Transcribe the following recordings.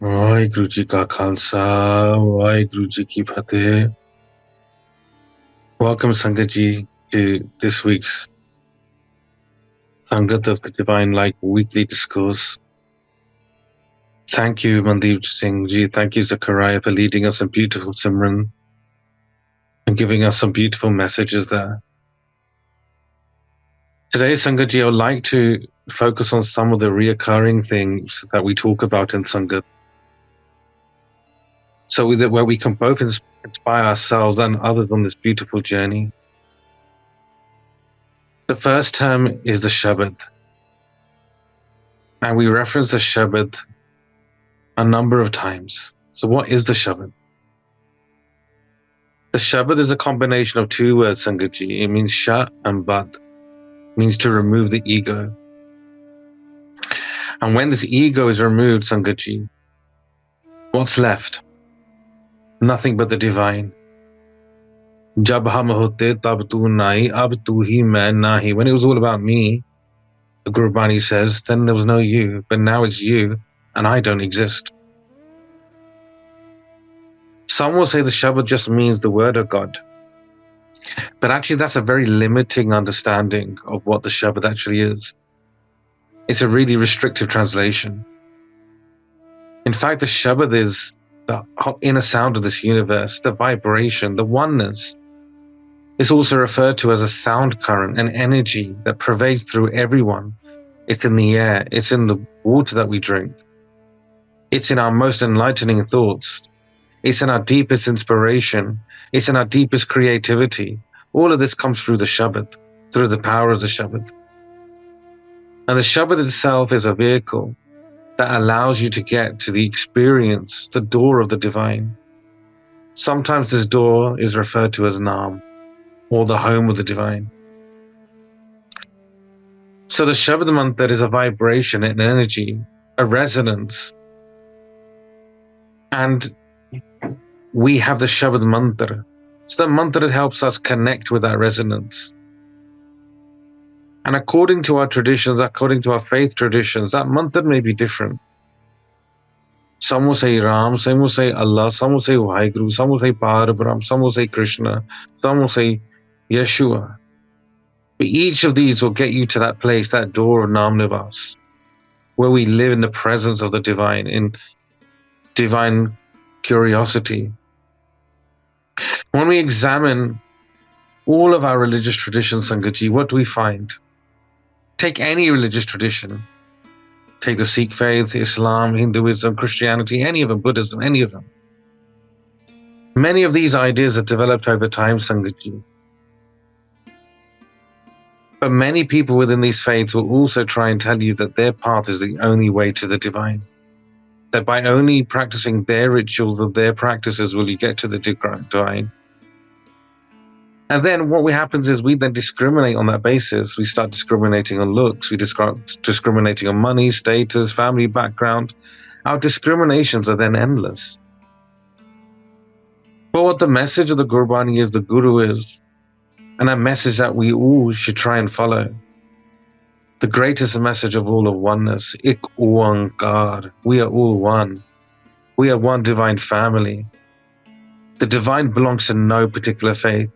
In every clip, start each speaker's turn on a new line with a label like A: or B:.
A: ਵਾਹਿਗੁਰੂ ਜੀ ਕਾ ਖਾਲਸਾ ਵਾਹਿਗੁਰੂ ਜੀ ਕੀ ਫਤਿਹ. Welcome Sangat ji to this week's Sangat of the Divine Light weekly discourse. Thank you Mandeep Singh ji, thank you Zachariah for leading us in beautiful Simran and giving us some beautiful messages there. Today Sangat ji, I would like to focus on some of the reoccurring things that we talk about in Sangat, so that where we can both inspire ourselves and others on this beautiful journey. The first term is the Shabad, and we reference the Shabad a number of times. So what is the Shabad? The Shabad is a combination of two words, Sangat ji. It means Sha and Bad, means to remove the ego. And when this ego is removed, Sangat ji, what's left? Nothing but the divine. Jab hum hote tab tu nahi, ab tu hi main nahi. When it was all about me, the Gurbani says, then there was no you, but now it's you and I don't exist. Some will say the Shabad just means the word of God, but actually that's a very limiting understanding of what the Shabad actually is. It's a really restrictive translation. In fact, the Shabad is the inner sound of this universe, the vibration, the oneness. It's also referred to as a sound current, an energy that pervades through everyone. It's in the air, it's in the water that we drink. It's in our most enlightening thoughts. It's in our deepest inspiration. It's in our deepest creativity. All of this comes through the Shabad, through the power of the Shabad. And the Shabad itself is a vehicle that allows you to get to the experience, the door of the divine. Sometimes this door is referred to as Naam, or the home of the divine. So the Shabad mantra is a vibration, an energy, a resonance. And we have the Shabad mantra. So the mantra helps us connect with that resonance. And according to our traditions, according to our faith traditions, that mantra may be different. Some will say Ram, some will say Allah, some will say Vaheguru, some will say Parabrahm, some will say Krishna, some will say Yeshua. But each of these will get you to that place, that door of Nam Nivas, where we live in the presence of the divine, in divine curiosity. When we examine all of our religious traditions, Sangat ji, what do we find? Take any religious tradition. Take the Sikh faith, Islam, Hinduism, Christianity, any of them, Buddhism, any of them. Many of these ideas are developed over time, Sangat ji. But many people within these faiths will also try and tell you that their path is the only way to the divine. That by only practicing their rituals or their practices will you get to the divine. And then what happens is we then discriminate on that basis. We start discriminating on looks, we discriminating on money, status, family background. Our discriminations are then endless. But what the message of the Gurbani is, the Guru is, and a message that we all should try and follow. The greatest message of all of oneness, Ik Oankar, we are all one. We are one divine family. The divine belongs to no particular faith.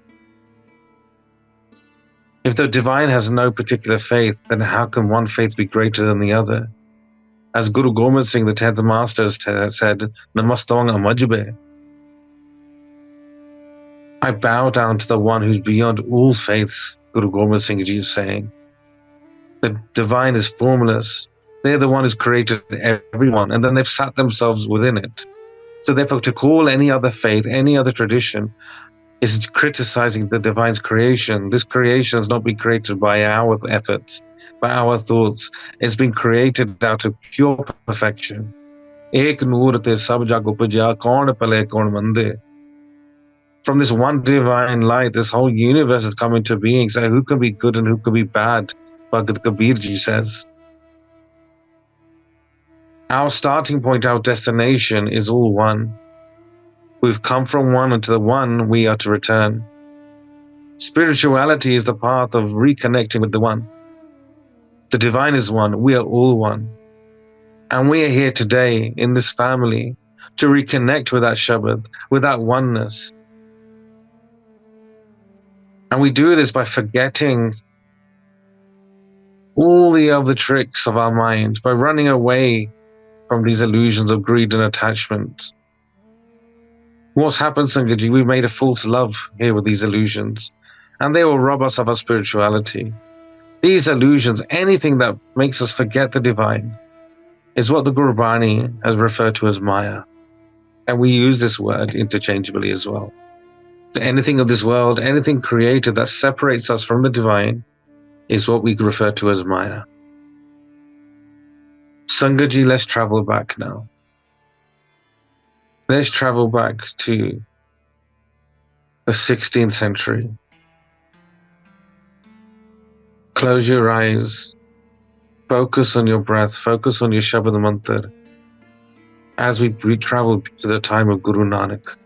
A: If the divine has no particular faith, then how can one faith be greater than the other? As Guru Gobind Singh, the 10th Master, said, Namastang Amajbe. I bow down to the one who's beyond all faiths, Guru Gobind Singh Ji is saying. The divine is formless. They're the one who's created everyone, and then they've sat themselves within it. So therefore, to call any other faith, any other tradition, is criticizing the divine's creation. This creation has not been created by our efforts, by our thoughts. It's been created out of pure perfection. Ek noor te sab jag upajya, kaun pale kaun mande. From this one divine light, this whole universe has come into being. So who can be good and who can be bad? Bhagat Kabir ji says. Our starting point, our destination is all one. We've come from one, and to the one we are to return. Spirituality is the path of reconnecting with the one. The divine is one. We are all one. And we are here today in this family to reconnect with that Shabad, with that oneness. And we do this by forgetting all the other tricks of our mind, by running away from these illusions of greed and attachment. What's happened, Sangaji? We've made a false love here with these illusions, and they will rob us of our spirituality. These illusions, anything that makes us forget the divine, is what the Gurbani has referred to as Maya. And we use this word interchangeably as well. So anything of this world, anything created that separates us from the divine, is what we refer to as Maya. Sangaji, let's travel back now. Let's travel back to the 16th century. Close your eyes. Focus on your breath. Focus on your Shabad Mantar as we travel to the time of Guru Nanak.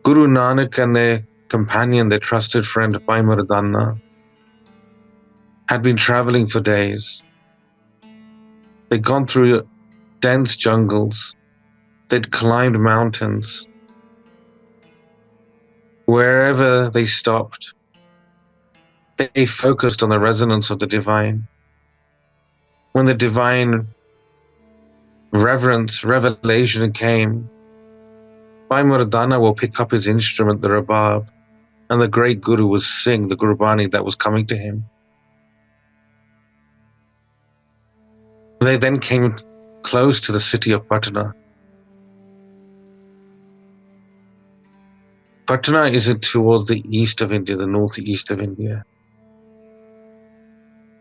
A: Guru Nanak and their companion, their trusted friend, Bhai Mardana, had been traveling for days. They'd gone through dense jungles. They'd climbed mountains. Wherever they stopped, they focused on the resonance of the divine. When the divine revelation came, Bhai Mardana will pick up his instrument, the rabab, and the great Guru will sing the Gurbani that was coming to him. They then came close to the city of Patna. Patna is towards the east of India, the northeast of India.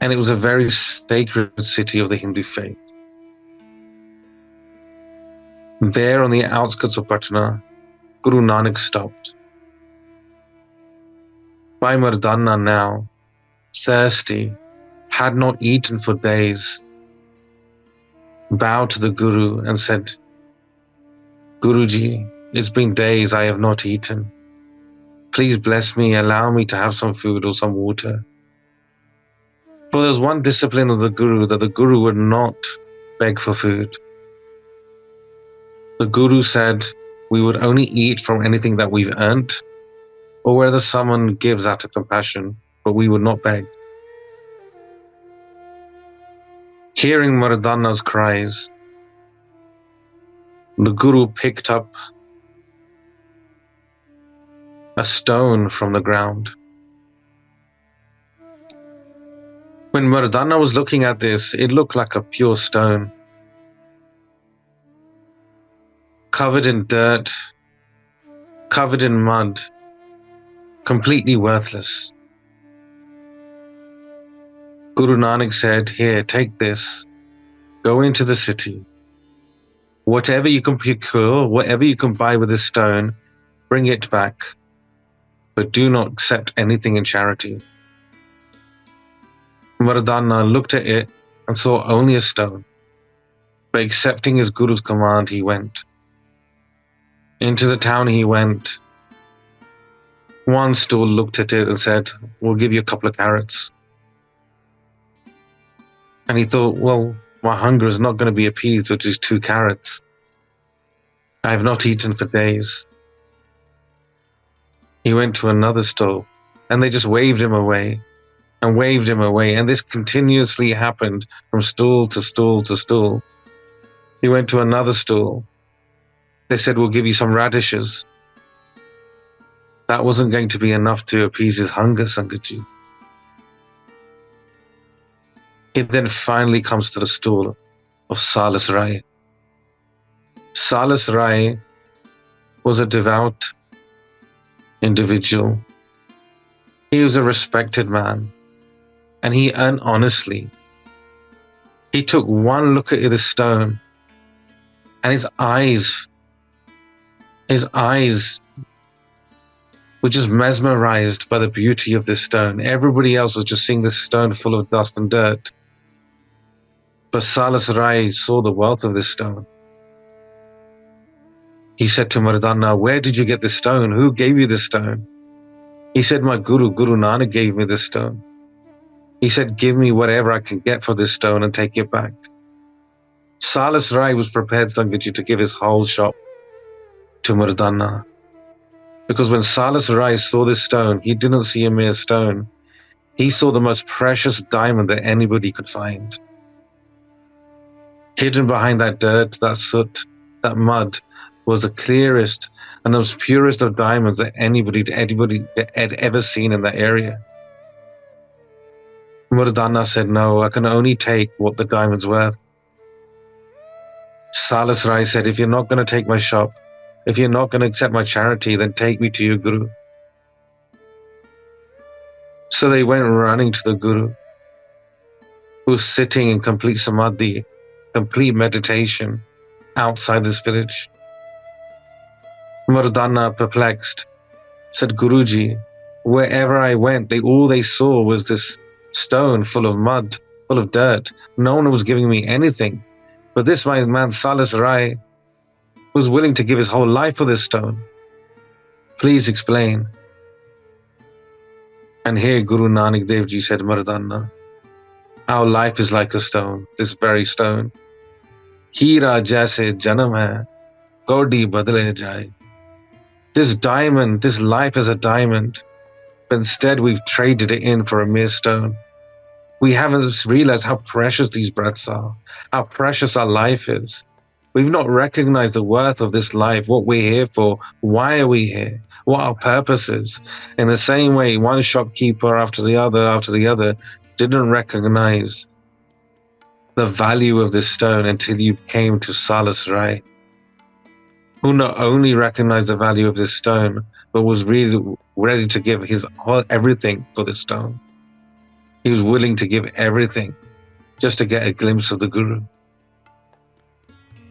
A: And it was a very sacred city of the Hindu faith. There on the outskirts of Patna, Guru Nanak stopped. Bhai Mardana now, thirsty, had not eaten for days, bowed to the Guru and said, Guruji, it's been days I have not eaten. Please bless me, allow me to have some food or some water. For there was one discipline of the Guru, that the Guru would not beg for food. The Guru said we would only eat from anything that we've earned, or whether someone gives out of compassion, but we would not beg. Hearing Mardana's cries, the Guru picked up a stone from the ground. When Mardana was looking at this, it looked like a pure stone, covered in dirt, covered in mud, completely worthless. Guru Nanak said, here, take this, go into the city. Whatever you can procure, whatever you can buy with this stone, bring it back, but do not accept anything in charity. Mardana looked at it and saw only a stone, but accepting his Guru's command, he went. Into the town he went. One stall looked at it and said, we'll give you a couple of carrots. And he thought, well, my hunger is not going to be appeased with just 2 carrots. I have not eaten for days. He went to another stall and they just waved him away and waved him away. And this continuously happened from stall to stall to stall. He went to another stall. They said, we'll give you some radishes. That wasn't going to be enough to appease his hunger, Sangaji. He then finally comes to the stall of Salas Rai. Salas Rai was a devout individual. He was a respected man, and he earned honestly. He took one look at the stone, and his eyes were just mesmerized by the beauty of this stone. Everybody else was just seeing this stone full of dust and dirt. But Salas Rai saw the wealth of this stone. He said to Mardana, where did you get this stone? Who gave you this stone? He said, my Guru, Guru Nanak gave me this stone. He said, give me whatever I can get for this stone and take it back. Salas Rai was prepared, Sangatji, to give his whole shop to Mardana. Because when Salas Rai saw this stone, he didn't see a mere stone. He saw the most precious diamond that anybody could find. Hidden behind that dirt, that soot, that mud, was the clearest and the most purest of diamonds that anybody had ever seen in that area. Mardana said, no, I can only take what the diamond's worth. Salas Rai said, if you're not going to take my shop, if you're not going to accept my charity, then take me to your Guru. So they went running to the Guru, who was sitting in complete samadhi, complete meditation, outside this village. Mardana, perplexed, said, Guruji, wherever I went, all they saw was this stone full of mud, full of dirt. No one was giving me anything. But this man, Salas Rai, was willing to give his whole life for this stone. Please explain. And here Guru Nanak Dev Ji said, Mardana, our life is like a stone, this very stone. Hira jaise janam hai, kaudi badle jaye. This diamond, this life is a diamond, but instead we've traded it in for a mere stone. We haven't realized how precious these breaths are, how precious our life is. We've not recognized the worth of this life, what we're here for, why are we here, what our purpose is. In the same way, one shopkeeper after the other didn't recognize the value of this stone until you came to Salas Rai, who not only recognized the value of this stone, but was really ready to give his everything for this stone. He was willing to give everything just to get a glimpse of the Guru.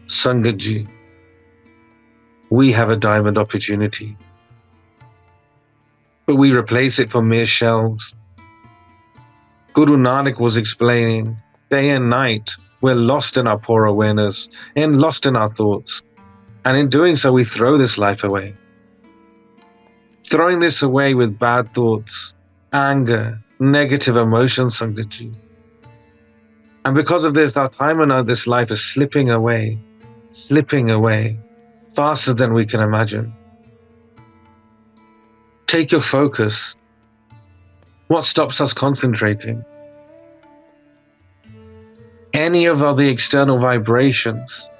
A: Sangatji, we have a diamond opportunity, but we replace it for mere shells. Guru Nanak was explaining, day and night, we're lost in our poor awareness and lost in our thoughts. And in doing so, we throw this life away. Throwing this away with bad thoughts, anger, negative emotions, Sangatji. And because of this, our time and this life is slipping away faster than we can imagine. Take your focus. What stops us concentrating? Any of the external vibrations,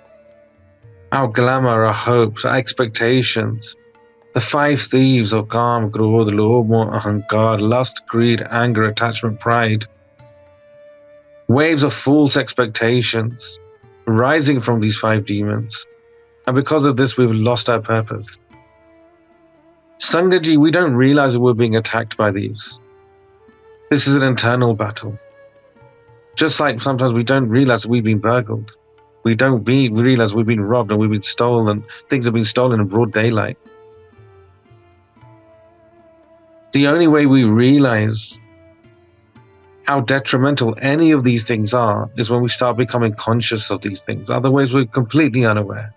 A: our glamour, our hopes, our expectations, the five thieves of Kaam, Krodh, Lobh, Moh, Ahankar, lust, greed, anger, attachment, pride. Waves of false expectations rising from these five demons. And because of this, we've lost our purpose. Sangatji, we don't realize that we're being attacked by these. This is an internal battle. Just like sometimes we don't realize that we've been burgled. We realize we've been robbed and we've been stolen. Things have been stolen in broad daylight. The only way we realize how detrimental any of these things are is when we start becoming conscious of these things. Otherwise, we're completely unaware.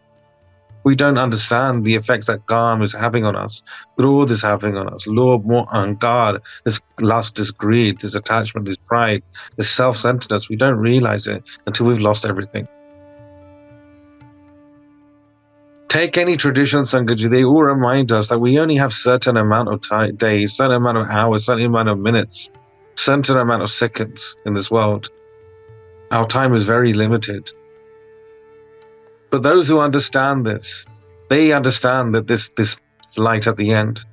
A: We don't understand the effects that Kaam is having on us, Krodh is having on us, Lobh, Moh, Ahankar, this lust, this greed, this attachment, this pride, this self-centeredness. We don't realize it until we've lost everything. Take any tradition, Sangatji, they all remind us that we only have certain amount of days, certain amount of hours, certain amount of minutes, certain amount of seconds in this world. Our time is very limited. But those who understand this, they understand that this light at the end.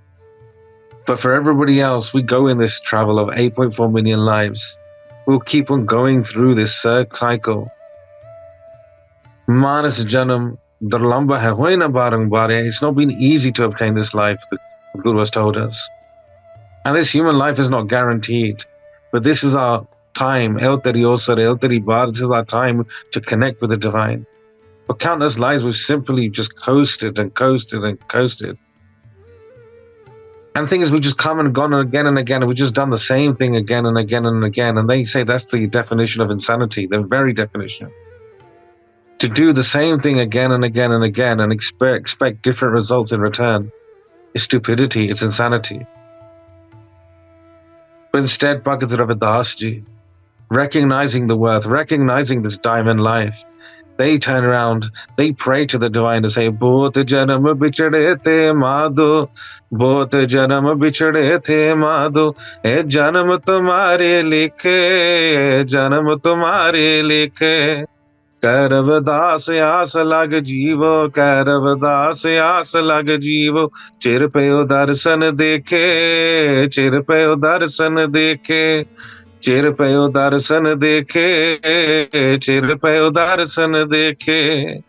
A: But for everybody else, we go in this travel of 8.4 million lives. We'll keep on going through this cycle. Manas Janam Darlamba hai hoye na barang bare. It's not been easy to obtain this life, the Guru has told us. And this human life is not guaranteed. But this is our time. El teri osar, el teri bar. This is our time to connect with the divine. For countless lives, we've simply just coasted and coasted and coasted. And the thing is, we've just come and gone again and again, and we've just done the same thing again and again and again. And they say that's the definition of insanity, the very definition. To do the same thing again and again and again and expect different results in return is stupidity, it's insanity. But instead, Bhagat Ravidas Ji, recognizing the worth, recognizing this diamond life, they turn around, they pray to the divine to say, Bhut janam bichade the madhu, Bhut janam bichade the madhu, e janam tumhare likhe, janam tumhare likhe. करवदास आस लग जीवो, करवदास आस लग जीवो, चिर पयो दर्शन देखे, चिर पयो दर्शन देखे, चिर पयो दर्शन देखे, चिर पयो दर्शन देखे.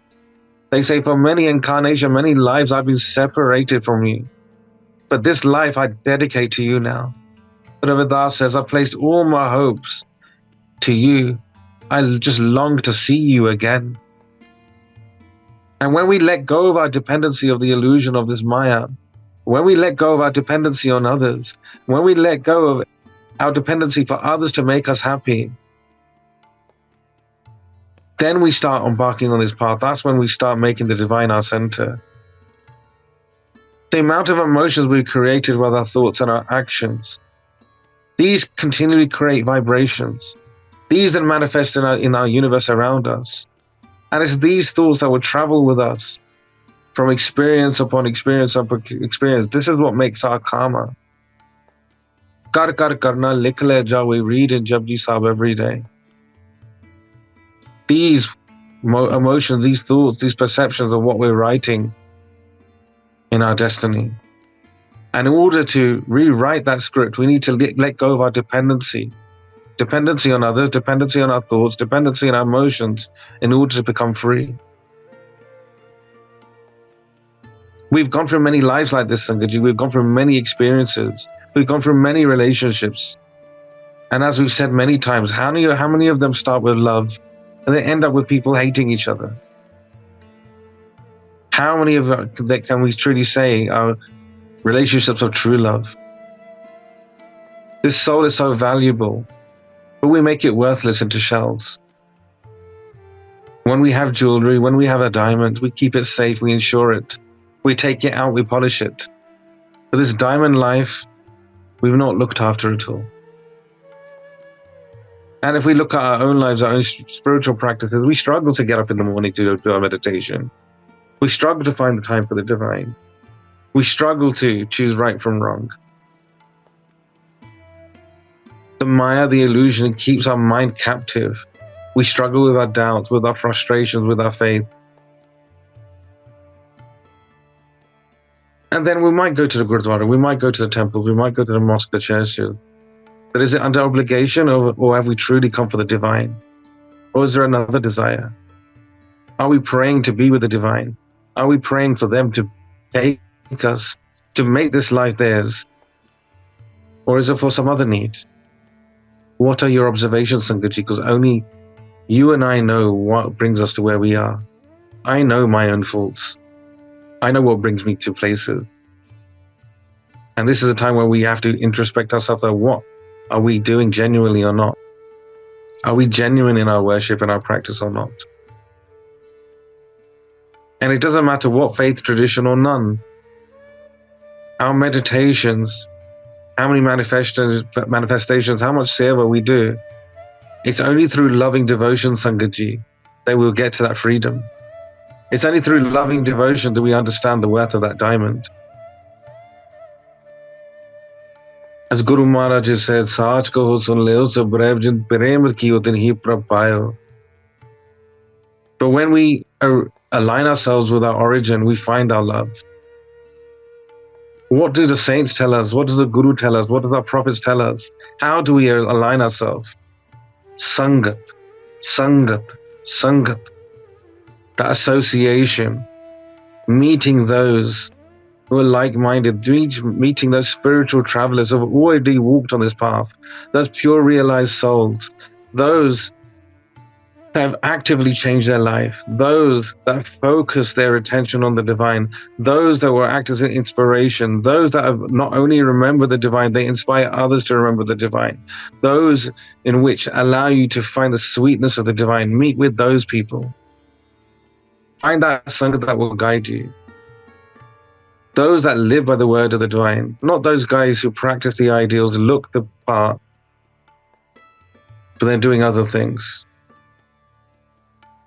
A: They say, for many incarnations, many lives, I've been separated from you. But this life I dedicate to you now. Ravidas says, I've placed all my hopes to you. I just long to see you again. And when we let go of our dependency of the illusion of this Maya, when we let go of our dependency on others, when we let go of our dependency for others to make us happy, then we start embarking on this path. That's when we start making the divine our center. The amount of emotions we've created with our thoughts and our actions, these continually create vibrations. These then manifest in our universe around us. And it's these thoughts that will travel with us from experience upon experience upon experience. This is what makes our karma. Kar kar karna likh le ja, we read in Japji Sahib every day. These emotions, these thoughts, these perceptions are what we're writing in our destiny. And in order to rewrite that script, we need to let go of our dependency. Dependency on others, dependency on our thoughts, dependency on our emotions in order to become free. We've gone through many lives like this, Sangaji. We've gone through many experiences. We've gone through many relationships. And as we've said many times, how many of them start with love and they end up with people hating each other? How many of that can we truly say are relationships of true love? This soul is so valuable, but we make it worthless into shells. When we have jewelry, when we have a diamond, we keep it safe, we insure it. We take it out, we polish it. But this diamond life, we've not looked after at all. And if we look at our own lives, our own spiritual practices, we struggle to get up in the morning to do our meditation. We struggle to find the time for the divine. We struggle to choose right from wrong. The Maya, the illusion, keeps our mind captive. We struggle with our doubts, with our frustrations, with our faith. And then we might go to the Gurdwara, we might go to the temples, we might go to the mosque, the churches. But is it under obligation, or have we truly come for the divine? Or is there another desire? Are we praying to be with the divine? Are we praying for them to take us, to make this life theirs? Or is it for some other need? What are your observations, Sangaji? Because only you and I know what brings us to where we are. I know my own faults. I know what brings me to places. And this is a time where we have to introspect ourselves. What are we doing genuinely or not? Are we genuine in our worship and our practice or not? And it doesn't matter what faith, tradition or none. Our meditations, how many manifestations, how much seva we do, it's only through loving devotion, Sangaji, that we'll get to that freedom. It's only through loving devotion that we understand the worth of that diamond. As Guru Maharaj has said, Saach kaho sun leo so brave jin prem kiyo tin hi prab payo. But when we align ourselves with our origin, we find our love. What do the saints tell us? What does the Guru tell us? What do our prophets tell us? How do we align ourselves? Sangat, Sangat, Sangat. That association, meeting those who are like-minded, meeting those spiritual travelers who have already walked on this path, those pure realized souls, those that have actively changed their life, those that focus their attention on the divine, those that were act as an inspiration, those that have not only remembered the divine, they inspire others to remember the divine, those in which allow you to find the sweetness of the divine. Meet with those people. Find that Sangha that will guide you. Those that live by the word of the divine, not those guys who practice the ideals, look the part, but they're doing other things.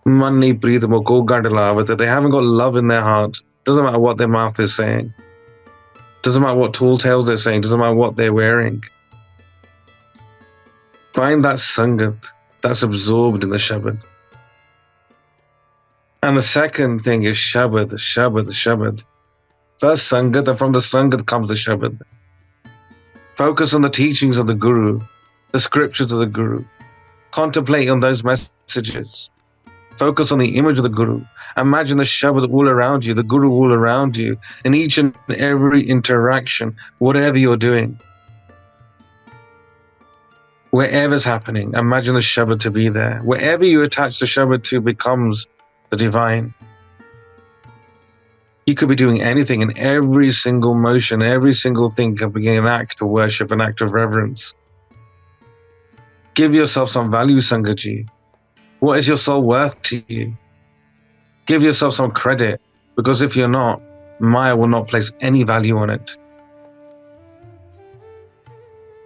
A: Money, breathe, they haven't got love in their heart. Doesn't matter what their mouth is saying. Doesn't matter what tall tales they're saying. Doesn't matter what they're wearing. Find that sangat that's absorbed in the Shabad. And the second thing is Shabad, Shabad, Shabad. First sangat, and from the sangat comes the Shabad. Focus on the teachings of the Guru, the scriptures of the Guru. Contemplate on those messages. Focus on the image of the Guru. Imagine the Shabad all around you, the Guru all around you, in each and every interaction, whatever you're doing. Wherever's happening, imagine the Shabad to be there. Wherever you attach the Shabad to becomes the divine. You could be doing anything, and every single motion, every single thing can be an act of worship, an act of reverence. Give yourself some value, Sangaji. What is your soul worth to you? Give yourself some credit, because if you're not, Maya will not place any value on it.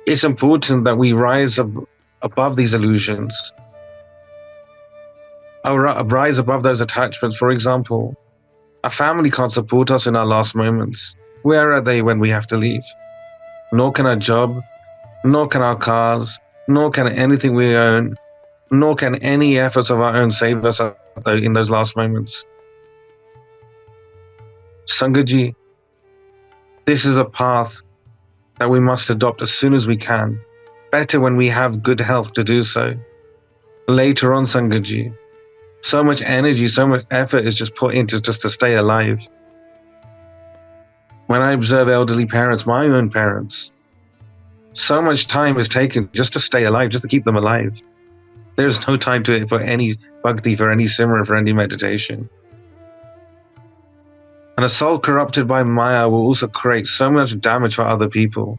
A: It's important that we rise above these illusions. Rise above those attachments. For example, a family can't support us in our last moments. Where are they when we have to leave? Nor can our job, nor can our cars, nor can anything we own, nor can any efforts of our own save us in those last moments. Sangaji, this is a path that we must adopt as soon as we can. Better when we have good health to do so. Later on, Sangaji, so much energy, so much effort is just put into just to stay alive. When I observe elderly parents, my own parents, so much time is taken just to stay alive, just to keep them alive. There's no time for any bhakti, for any simran, for any meditation. And a soul corrupted by Maya will also create so much damage for other people.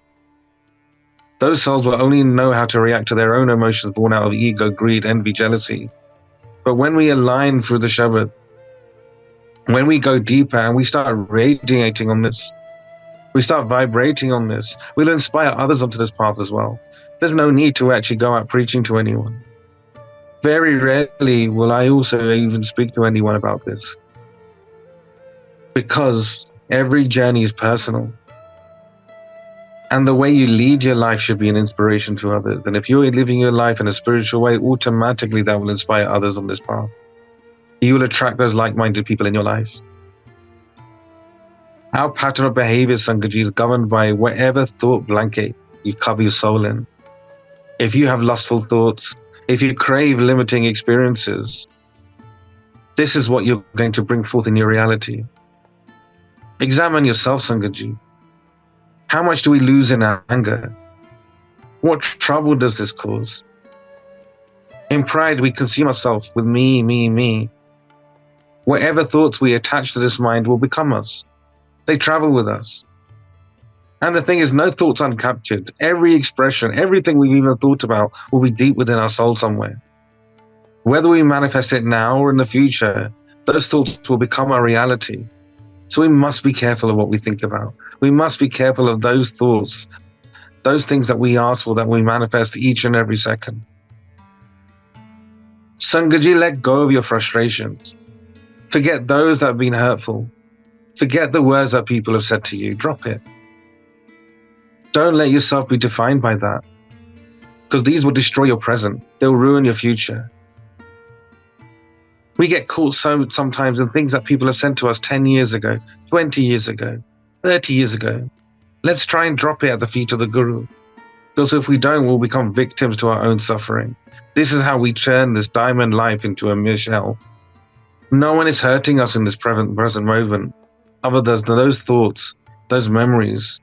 A: Those souls will only know how to react to their own emotions born out of ego, greed, envy, jealousy. But when we align through the Shabad, when we go deeper and we start radiating on this, we start vibrating on this, we'll inspire others onto this path as well. There's no need to actually go out preaching to anyone. Very rarely will I also even speak to anyone about this, because every journey is personal. And the way you lead your life should be an inspiration to others. And if you're living your life in a spiritual way, automatically that will inspire others on this path. You will attract those like-minded people in your life. Our pattern of behavior, Sangaji, is governed by whatever thought blanket you cover your soul in. If you have lustful thoughts, if you crave limiting experiences, this is what you're going to bring forth in your reality. Examine yourself, Sangaji. How much do we lose in anger? What trouble does this cause? In pride, we consume ourselves with me, me, me. Whatever thoughts we attach to this mind will become us. They travel with us. And the thing is, no thoughts uncaptured. Every expression, everything we've even thought about will be deep within our soul somewhere. Whether we manifest it now or in the future, those thoughts will become our reality. So we must be careful of what we think about. We must be careful of those thoughts, those things that we ask for, that we manifest each and every second. Sangaji, let go of your frustrations. Forget those that have been hurtful. Forget the words that people have said to you. Drop it. Don't let yourself be defined by that, because these will destroy your present. They'll ruin your future. We get caught sometimes in things that people have sent to us 10 years ago, 20 years ago, 30 years ago. Let's try and drop it at the feet of the Guru, because if we don't, we'll become victims to our own suffering. This is how we turn this diamond life into a mere shell. No one is hurting us in this present moment, other than those thoughts, those memories.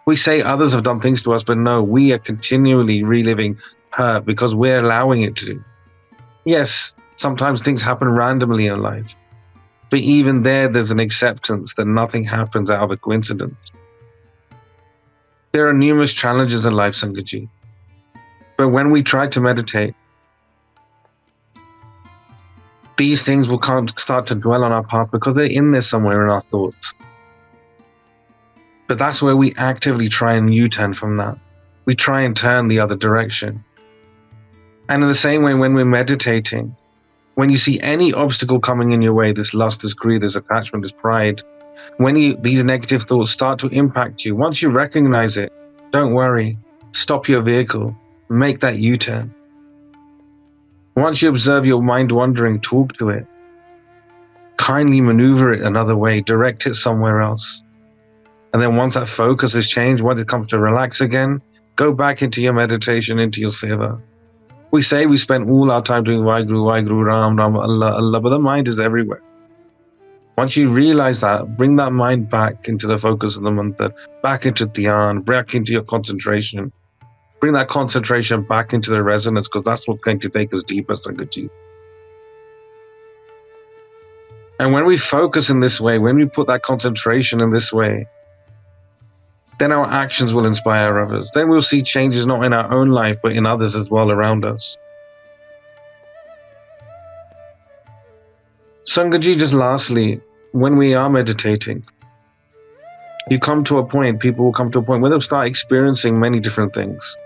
A: We say others have done things to us, but no, we are continually reliving hurt because we're allowing it to. Yes, sometimes things happen randomly in life, but even there's an acceptance that nothing happens out of a coincidence. There are numerous challenges in life, Sangaji, but when we try to meditate, these things will start to dwell on our path because they're in there somewhere in our thoughts. But that's where we actively try and U-turn from that. We try and turn the other direction. And in the same way, when we're meditating, when you see any obstacle coming in your way, this lust, this greed, this attachment, this pride, when these negative thoughts start to impact you, once you recognize it, don't worry, stop your vehicle, make that U-turn. Once you observe your mind wandering, talk to it. Kindly maneuver it another way, direct it somewhere else. And then once that focus has changed, when it comes to relax again, go back into your meditation, into your seva. We say we spend all our time doing Waheguru, Waheguru, Ram, Ram, Allah, Allah, but the mind is everywhere. Once you realize that, bring that mind back into the focus of the mantra, back into dhyan, back into your concentration. Bring that concentration back into the resonance, because that's what's going to take us deeper, Sangatji. And when we focus in this way, when we put that concentration in this way, then our actions will inspire others. Then we'll see changes not in our own life, but in others as well around us. Sangatji, just lastly, when we are meditating, you come to a point, people will come to a point where they'll start experiencing many different things.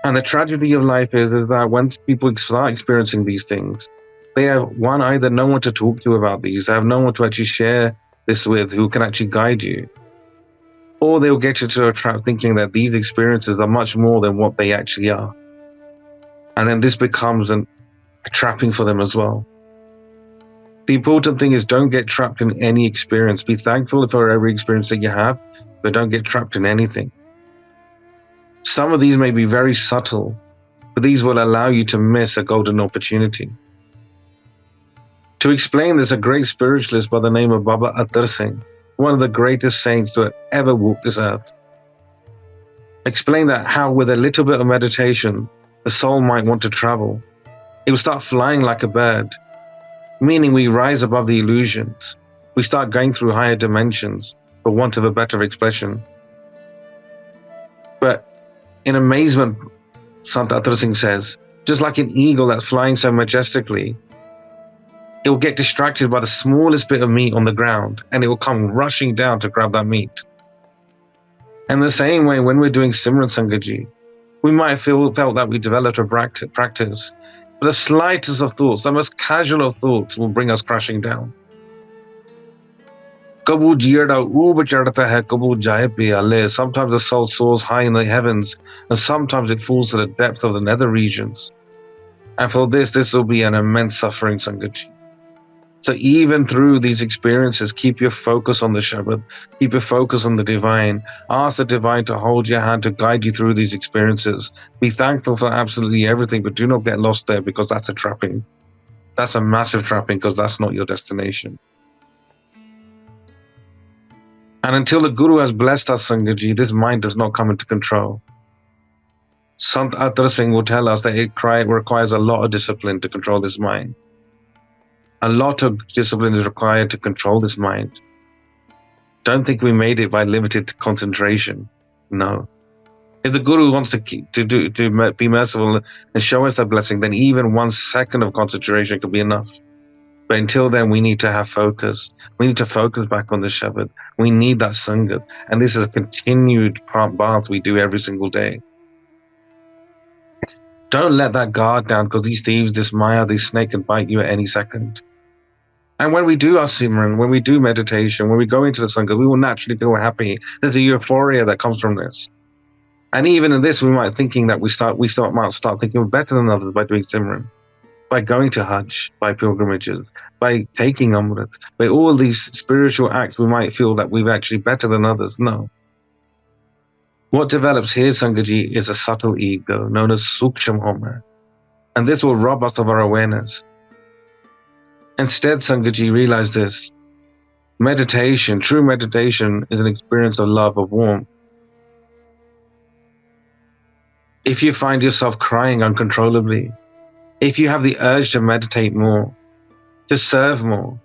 A: And the tragedy of life is that when people start experiencing these things, they have either no one to talk to about these, they have no one to actually share this with who can actually guide you. Or they'll get you to a trap thinking that these experiences are much more than what they actually are. And then this becomes a trapping for them as well. The important thing is, don't get trapped in any experience. Be thankful for every experience that you have, but don't get trapped in anything. Some of these may be very subtle, but these will allow you to miss a golden opportunity. To explain this, a great spiritualist by the name of Baba Atar Singh, one of the greatest saints to have ever walked this earth, explained that how with a little bit of meditation, the soul might want to travel. It will start flying like a bird, meaning we rise above the illusions. We start going through higher dimensions, for want of a better expression. But in amazement, Sant Atar Singh says, just like an eagle that's flying so majestically, it will get distracted by the smallest bit of meat on the ground, and it will come rushing down to grab that meat. And the same way, when we're doing Simran Sangatji, we might have felt that we developed a practice, but the slightest of thoughts, the most casual of thoughts, will bring us crashing down. Sometimes the soul soars high in the heavens, and sometimes it falls to the depth of the nether regions. And for this will be an immense suffering, Sangatji. So even through these experiences, keep your focus on the Shabad, keep your focus on the divine. Ask the divine to hold your hand, to guide you through these experiences. Be thankful for absolutely everything, but do not get lost there, because that's a trapping. That's a massive trapping, because that's not your destination. And until the Guru has blessed us, Sangatji, this mind does not come into control. Sant Atar Singh will tell us that it requires a lot of discipline to control this mind. A lot of discipline is required to control this mind. Don't think we made it by limited concentration. No. If the Guru wants to be merciful and show us that blessing, then even 1 second of concentration could be enough. But until then, we need to have focus. We need to focus back on the Shabad. We need that Sangat. And this is a continued bath we do every single day. Don't let that guard down, because these thieves, this Maya, this snake can bite you at any second. And when we do our Simran, when we do meditation, when we go into the Sangat, we will naturally feel happy. There's a euphoria that comes from this. And even in this, we might thinking that we might start thinking we're better than others by doing Simran, by going to Hajj, by pilgrimages, by taking Amrit, by all these spiritual acts. We might feel that we're actually better than others. No. What develops here, Sangatji, is a subtle ego known as Suksham Homer. And this will rob us of our awareness. Instead, Sangatji, realize this. Meditation, true meditation, is an experience of love, of warmth. If you find yourself crying uncontrollably, if you have the urge to meditate more, to serve more,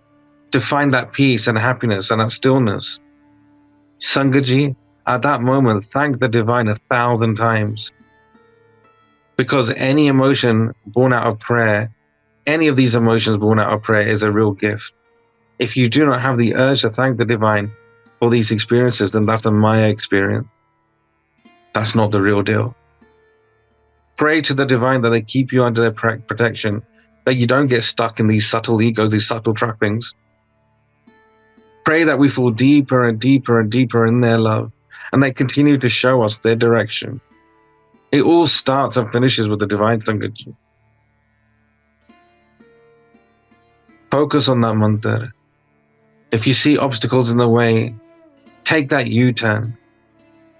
A: to find that peace and happiness and that stillness, Sangatji, at that moment, thank the divine 1,000 times. Because any emotion born out of prayer, any of these emotions born out of prayer, is a real gift. If you do not have the urge to thank the divine, or these experiences, then that's a Maya experience. That's not the real deal. Pray to the divine that they keep you under their protection, that you don't get stuck in these subtle egos, these subtle trappings. Pray that we fall deeper and deeper and deeper in their love, and they continue to show us their direction. It all starts and finishes with the divine Sangat. Focus on that mantra. If you see obstacles in the way, take that U-turn.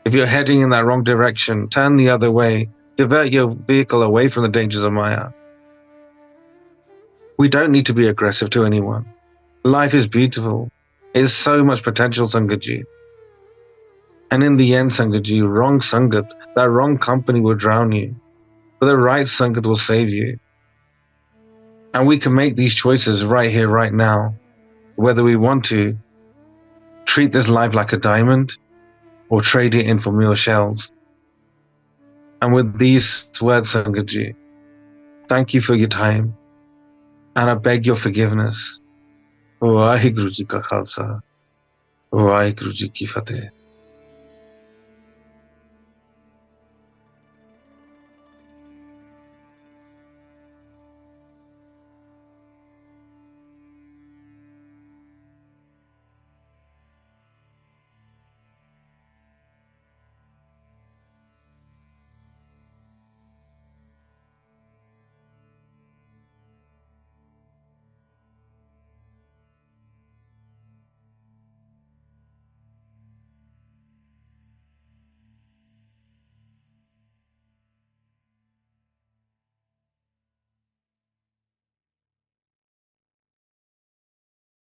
A: If you're heading in that wrong direction, turn the other way. Divert your vehicle away from the dangers of Maya. We don't need to be aggressive to anyone. Life is beautiful. There's so much potential, Sangatji. And in the end, Sangatji, wrong Sangat, that wrong company will drown you. But the right Sangat will save you. And we can make these choices right here, right now, whether we want to treat this life like a diamond or trade it in for mere shells. And with these words, Sangatji, thank you for your time, and I beg your forgiveness. Vaheguru Ji Ka Khalsa, Vaheguru Ji Ki Fateh.